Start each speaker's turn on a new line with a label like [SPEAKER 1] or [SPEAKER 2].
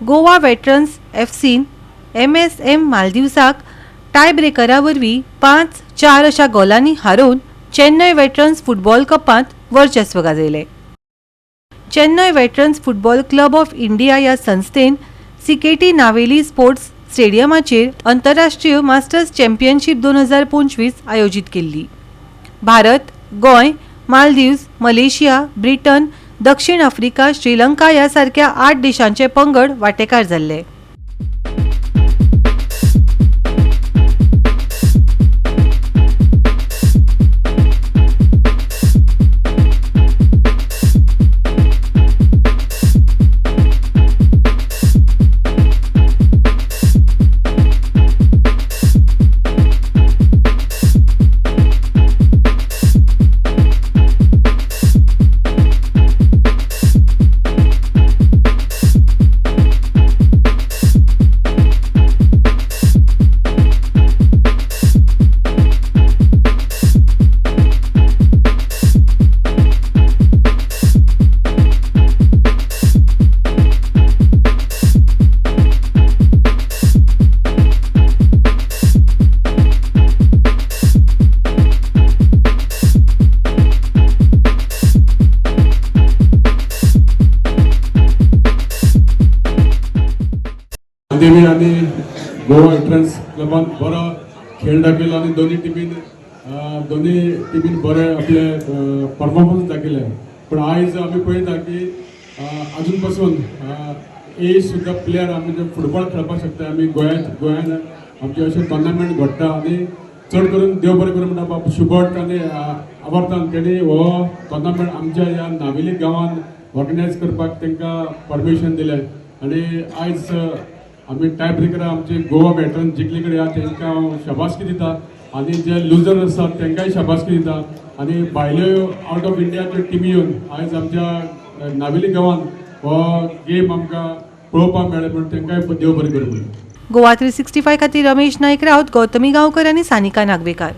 [SPEAKER 1] Goa veterans एफसीन MSM मालदीवसाक tie ब्रेकरा वरवीं 5-4 अशा गोलांनी हारोवन चेन्नई वेटरन्स फुटबॉल कपांत वर्चस्व गाजयलें. Chennai veterans football club of India ह्या संस्थेन CKT नावेली स्पोर्ट्स स्टेडियमाचेर आंतरराष्ट्रीय मास्टर्स चॅम्पियनशीप 2025 आयोजीत केल्ली. भारत, गोंय, मालदीव्स, मलेशिया, ब्रिटन, दक्षिण आफ्रिका, श्रीलंका ह्या सारक्या 8 देशांचे पंगड वांटेकार जाल्ले.
[SPEAKER 2] देवी आणि गोवा वेटरन्स क्लबान बरो खेळ दाखयलो आणि दोन्ही टिमीन बरे आपले परफॉर्मन्स दाखयले. पण आयज आमी पळयता की अजून पासून एज सुद्धा प्लेयर म्हणजे फुटबॉल खेळपाक शकता. आमी गोंयान आमचे अशे टोर्नामेंट घडटा आणि चड करून देव बरें करूं म्हणटा बाबा शुभट आनी आवर्तान तेणी हो टोर्नामेंट आमच्या ह्या नावेली गांवान ऑर्गनायज करपाक तांकां परमिशन दिलें. आणि आयज आमी टाय ब्रेकरा आमचे गोवा वेटरन जिखले कडेन आहा तांकां हांव शाबासकी दिता आनी जे लुजर आसात तांकांय शाबासकी दिता. आनी भायल्यो आउट ऑफ इंडियाच्यो टिमी येवन आयज आमच्या नावेली गांवान हो गेम आमकां पळोवपाक मेळ्ळे म्हण तांकांय देव बरें करूं.
[SPEAKER 1] गोवा 365 खातीर रमेश नायक रावत, गौतमी गांवकर आनी सानिका नागवेकार.